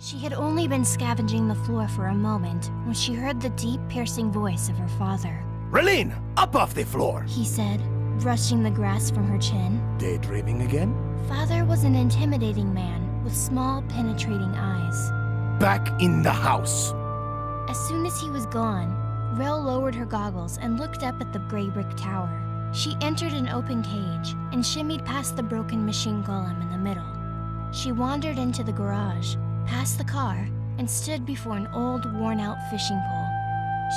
She had only been scavenging the floor for a moment when she heard the deep, piercing voice of her father. Relene, up off the floor! He said, brushing the grass from her chin. Daydreaming again? Father was an intimidating man with small, penetrating eyes. Back in the house! As soon as he was gone, Rel lowered her goggles and looked up at the gray brick tower. She entered an open cage and shimmied past the broken machine golem in the middle. She wandered into the garage, past the car, and stood before an old, worn-out fishing pole.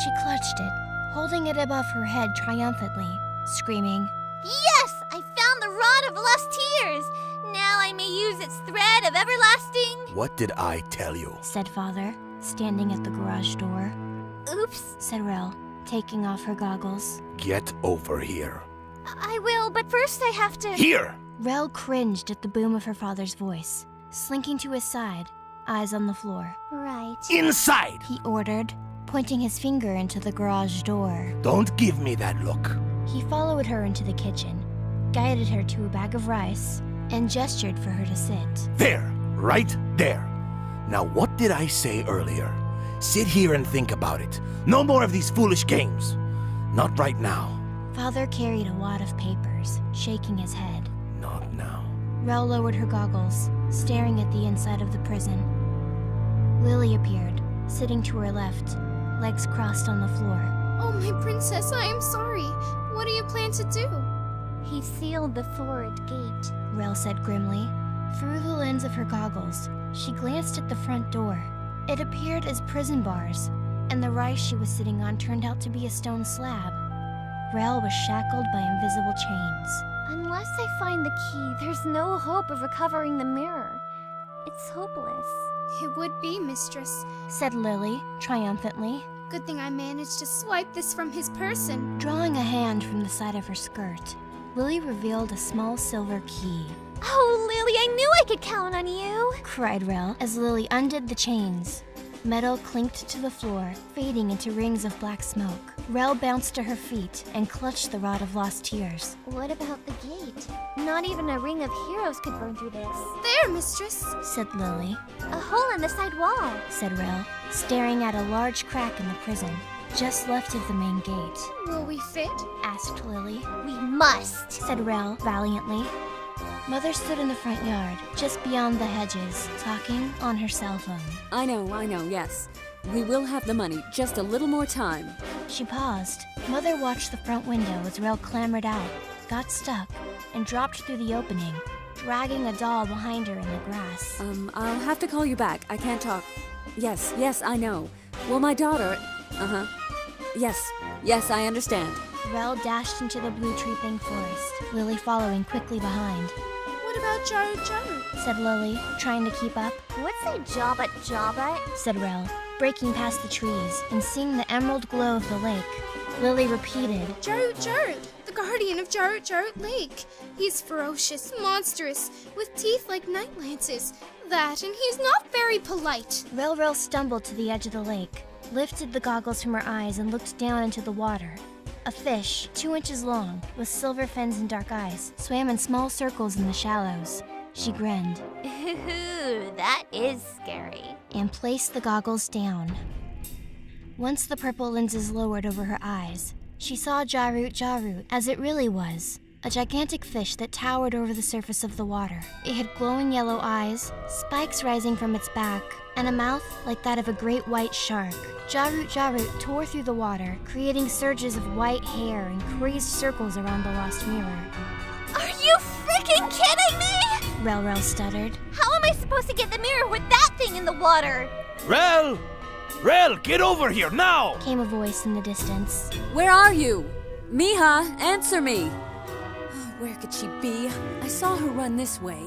She clutched it, holding it above her head triumphantly, screaming, Yes! I found the rod of lost tears! Now I may use its thread of everlasting... What did I tell you? said Father, standing at the garage door. Oops. Said Rel, taking off her goggles. Get over here. I will, but first I have to... Here! Rel cringed at the boom of her father's voice, slinking to his side, eyes on the floor. Right. Inside! He ordered, pointing his finger into the garage door. Don't give me that look. He followed her into the kitchen, guided her to a bag of rice, and gestured for her to sit. There! Right there! Now what did I say earlier? Sit here and think about it. No more of these foolish games. Not right now. Father carried a wad of papers, shaking his head. Not now. Rel lowered her goggles, staring at the inside of the prison. Lily appeared, sitting to her left, legs crossed on the floor. Oh, my princess, I am sorry. What do you plan to do? He sealed the forward gate. Rel said grimly. Through the lens of her goggles, she glanced at the front door. It appeared as prison bars, and the rice she was sitting on turned out to be a stone slab. Rel was shackled by invisible chains. Unless I find the key, there's no hope of recovering the mirror. It's hopeless. It would be, mistress. Said Lily, triumphantly. Good thing I managed to swipe this from his person. Drawing a hand from the side of her skirt, Lily revealed a small silver key. Oh, Lily, I knew I could count on you! Cried Rel as Lily undid the chains. Metal clinked to the floor, fading into rings of black smoke. Rel bounced to her feet and clutched the rod of lost tears. What about the gate? Not even a ring of heroes could burn through this. There, mistress! Said Lily. A hole in the side wall. Said Rel, staring at a large crack in the prison, just left of the main gate. Will we fit? Asked Lily. We must! Said Rel valiantly. Mother stood in the front yard, just beyond the hedges, talking on her cell phone. I know, yes. We will have the money, just a little more time. She paused. Mother watched the front window as Rel clambered out, got stuck, and dropped through the opening, dragging a doll behind her in the grass. I'll have to call you back. I can't talk. Yes, I know. Well, my daughter... Yes, I understand. Rel dashed into the blue tree thing forest, Lily following quickly behind. What about Jaru? Said Lily, trying to keep up. What's a Jabba? Said Rel, breaking past the trees and seeing the emerald glow of the lake. Lily repeated. Jaru, the guardian of Jaru Lake. He's ferocious, monstrous, with teeth like night lances. That, and he's not very polite. Rel stumbled to the edge of the lake, lifted the goggles from her eyes and looked down into the water. A fish, 2 inches long, with silver fins and dark eyes, swam in small circles in the shallows. She grinned. Ooh, that is scary. And placed the goggles down. Once the purple lenses lowered over her eyes, she saw Jaru as it really was. A gigantic fish that towered over the surface of the water. It had glowing yellow eyes, spikes rising from its back, and a mouth like that of a great white shark. Jaru tore through the water, creating surges of white hair and crazed circles around the lost mirror. Are you freaking kidding me? Rel stuttered. How am I supposed to get the mirror with that thing in the water? Rel! Rel, get over here now! Came a voice in the distance. Where are you? Miha, answer me! Where could she be? I saw her run this way.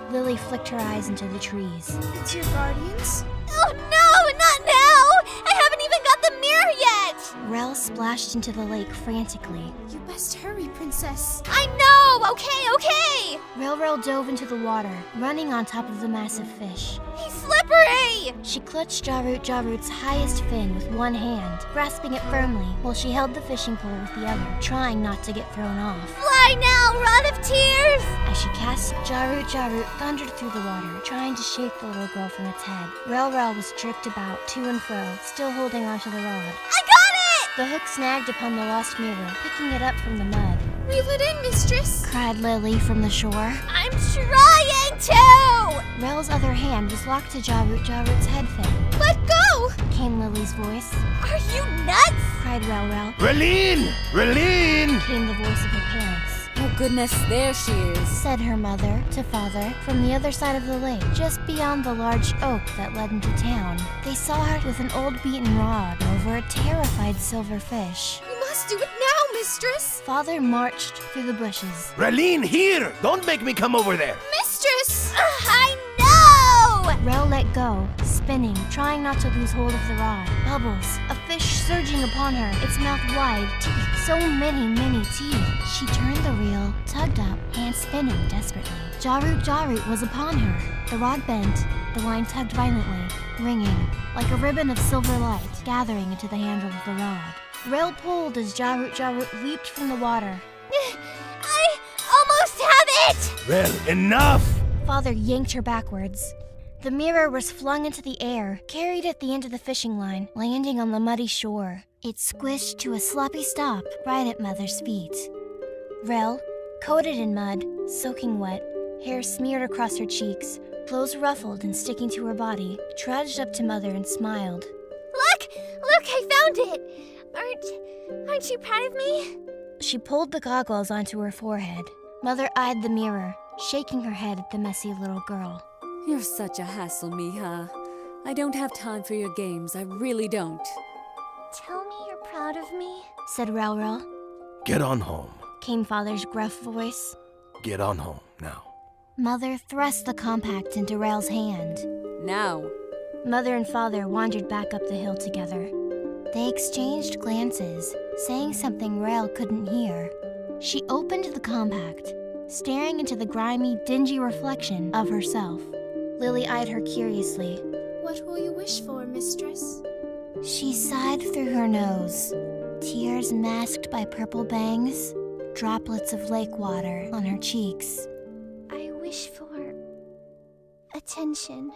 Lily flicked her eyes into the trees. It's your guardians? Oh no, not now! I haven't even got the mirror yet! Rel splashed into the lake frantically. You best hurry, princess. I know! Okay! Rel dove into the water, running on top of the massive fish. He's slippery! She clutched Jarut's highest fin with one hand, grasping it firmly while she held the fishing pole with the other, trying not to get thrown off. Fly now, Rod of Tears! As she cast Jarut thundered through the water, trying to shake the little girl from its head. Rel Rel was jerked about, to and fro, still holding onto the rod. I got it! The hook snagged upon the lost mirror, picking it up from the mud. Reel it in, mistress! Cried Lily from the shore. I'm trying to! Rel's other hand was locked to Jarut's head fin. Let go! Came Lily's voice. Are you nuts? Cried Rel Rel. Relene! Relene! Came the voice of her parents. Oh goodness, there she is. Said her mother to father from the other side of the lake, just beyond the large oak that led into town. They saw her with an old beaten rod over a terrified silver fish. You must do it now, mistress! Father marched through the bushes. Relene, here! Don't make me come over there! Mistress! I know! Rel let go, spinning, trying not to lose hold of the rod. Bubbles, a fish surging upon her, its mouth wide, teeth, so many teeth. She turned the reel, tugged up, hand spinning desperately. Jarut was upon her. The rod bent, the line tugged violently, ringing, like a ribbon of silver light, gathering into the handle of the rod. Rel pulled as Jarut leaped from the water. I almost have it! Rel, enough! Father yanked her backwards. The mirror was flung into the air, carried at the end of the fishing line, landing on the muddy shore. It squished to a sloppy stop right at Mother's feet. Rel, coated in mud, soaking wet, hair smeared across her cheeks, clothes ruffled and sticking to her body, trudged up to Mother and smiled. Look, I found it! Aren't you proud of me? She pulled the goggles onto her forehead. Mother eyed the mirror, shaking her head at the messy little girl. You're such a hassle, Miha. I don't have time for your games, I really don't. Tell me you're proud of me. Said Rel Rel. Get on home. Came Father's gruff voice. Get on home now. Mother thrust the compact into Rel's hand. Now. Mother and Father wandered back up the hill together. They exchanged glances, saying something Rel couldn't hear. She opened the compact, staring into the grimy, dingy reflection of herself. Lily eyed her curiously. What will you wish for, mistress? She sighed through her nose, tears masked by purple bangs, droplets of lake water on her cheeks. I wish for attention.